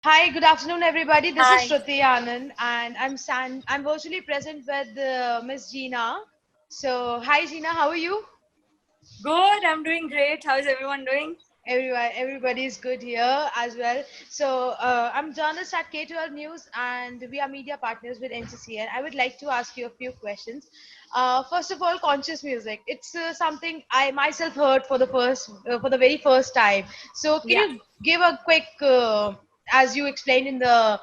Hi, good afternoon, everybody. This is Hi. Shruti Anand, and I'm virtually present with Miss Gina. So, hi, Gina. How are you? Good. I'm doing great. How's everyone doing? Everybody is good here as well. So, I'm journalist at K12 News, and we are media partners with NCCN. I would like to ask you a few questions. First of all, conscious music. It's something I myself heard for the very first time. So, can Yeah. you give a quick, as you explained in the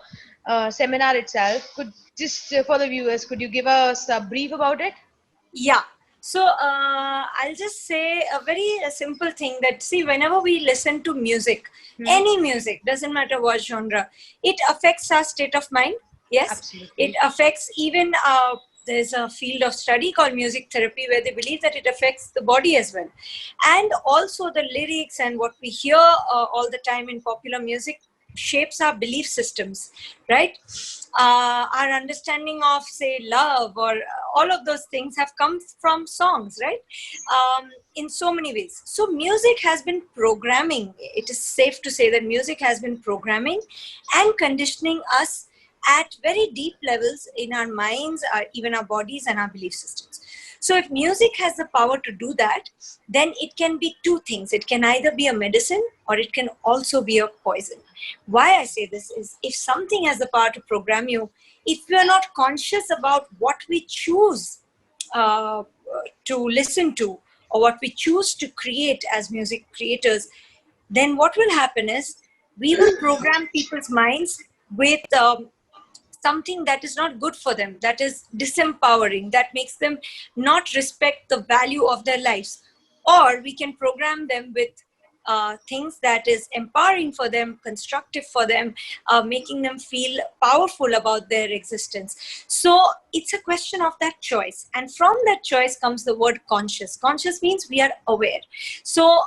seminar itself, could just for the viewers, could you give us a brief about it? Yeah. So I'll just say a very simple thing that see, whenever we listen to music, Hmm. any music, doesn't matter what genre, it affects our state of mind. Yes. It Absolutely. affects even there's a field of study called music therapy where they believe that it affects the body as well. And also the lyrics and what we hear all the time in popular music shapes our belief systems, right? Our understanding of, say, love or all of those things have come from songs, right? In so many ways. So music has been programming. It is safe to say that music has been programming and conditioning us at very deep levels in our minds, even our bodies and our belief systems. So if music has the power to do that, then it can be two things. It can either be a medicine or it can also be a poison. Why I say this is, if something has the power to program you, if we are not conscious about what we choose uh, to listen to or what we choose to create as music creators, then what will happen is we will program people's minds with something that is not good for them, that is disempowering, that makes them not respect the value of their lives. Or we can program them with things that is empowering for them, constructive for them, making them feel powerful about their existence. So it's a question of that choice. And from that choice comes the word conscious. Conscious means we are aware. So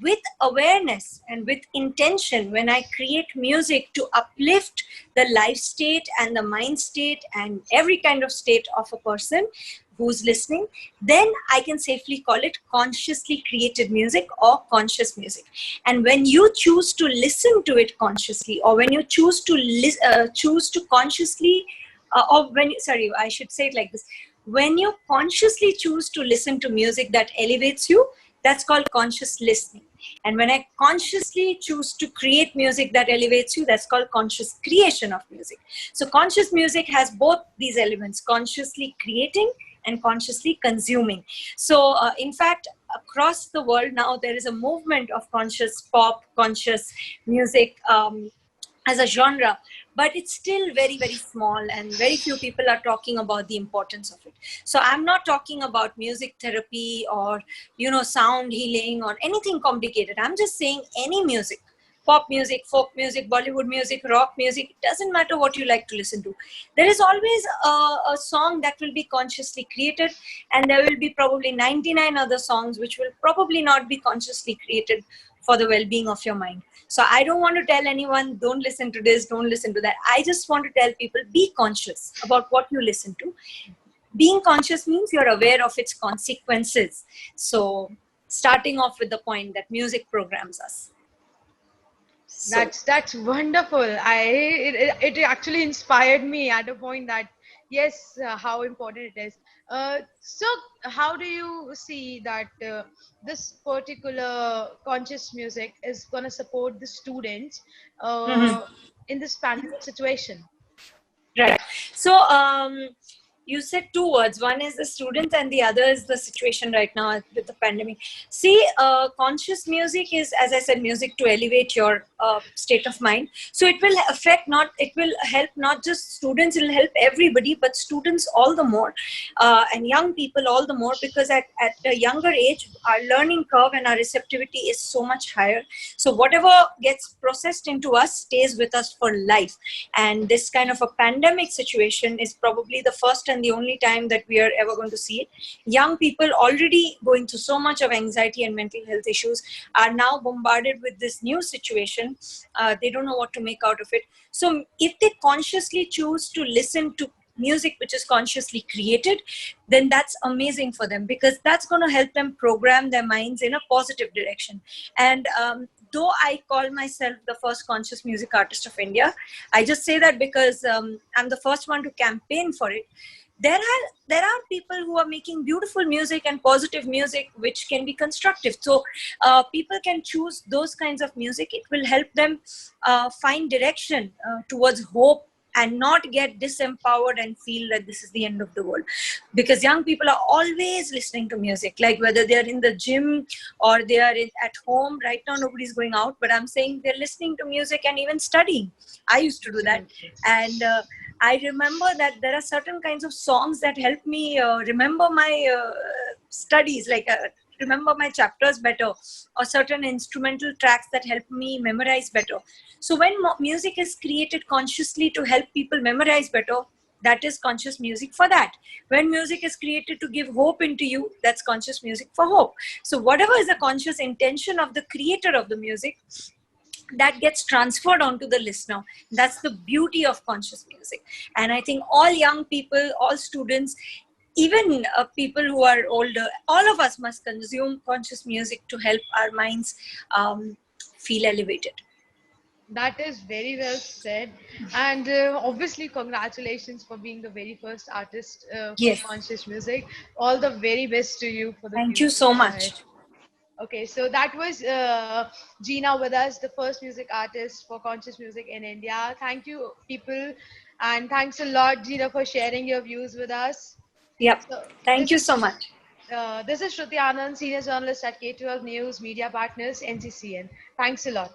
with awareness and with intention, when I create music to uplift the life state and the mind state and every kind of state of a person who's listening, then I can safely call it consciously created music or conscious music. And when you choose to listen to it consciously, or when you choose to choose to consciously or when sorry, I should say it like this: when you consciously choose to listen to music that elevates you, that's called conscious listening. And when I consciously choose to create music that elevates you, that's called conscious creation of music. So conscious music has both these elements: consciously creating and consciously consuming. So in fact, across the world now, there is a movement of conscious pop, conscious music, as a genre, but it's still very, very small, and very few people are talking about the importance of it. So I'm not talking about music therapy or, sound healing or anything complicated. I'm just saying any music: pop music, folk music, Bollywood music, rock music. It doesn't matter what you like to listen to. There is always a song that will be consciously created, and there will be probably 99 other songs which will probably not be consciously created for the well-being of your mind. So I don't want to tell anyone, don't listen to this, don't listen to that. I just want to tell people, be conscious about what you listen to. Being conscious means you're aware of its consequences. So starting off with the point that music programs us. So That's wonderful. It actually inspired me at a point that yes, how important it is. So how do you see that this particular conscious music is going to support the students Mhm. in this pandemic situation? Right. So you said two words. One is the students, and the other is the situation right now with the pandemic. See, conscious music is, as I said, music to elevate your state of mind. So it will it will help not just students, it will help everybody, but students all the more, and young people all the more, because at a younger age, our learning curve and our receptivity is so much higher. So whatever gets processed into us stays with us for life. And this kind of a pandemic situation is probably the first and the only time that we are ever going to see it. Young people, already going through so much of anxiety and mental health issues, are now bombarded with this new situation. They don't know what to make out of it. So if they consciously choose to listen to music which is consciously created, then that's amazing for them, because that's going to help them program their minds in a positive direction. And though I call myself the first conscious music artist of India, I just say that because I'm the first one to campaign for it. There are people who are making beautiful music and positive music which can be constructive. So people can choose those kinds of music. It will help them find direction towards hope and not get disempowered and feel that this is the end of the world. Because young people are always listening to music, like whether they're in the gym or they are at home. Right now nobody's going out, but I'm saying they're listening to music and even studying. I used to do that. And I remember that there are certain kinds of songs that help me remember my studies, like remember my chapters better, or certain instrumental tracks that help me memorize better. So when music is created consciously to help people memorize better, that is conscious music for that. When music is created to give hope into you, that's conscious music for hope. So whatever is the conscious intention of the creator of the music, that gets transferred onto the listener. That's the beauty of conscious music. And I think all young people, all students, even people who are older, all of us must consume conscious music to help our minds feel elevated. That is very well said. And obviously, congratulations for being the very first artist for Yes. conscious music. All the very best to you for the Thank you future so ahead. much. Okay, so that was Gina with us, the first music artist for conscious music in India. Thank you, people, and thanks a lot, Gina, for sharing your views with us. Yep. So Thank you so much. This is Shruti Anand, senior journalist at K12 News Media Partners, NCCN. Thanks a lot.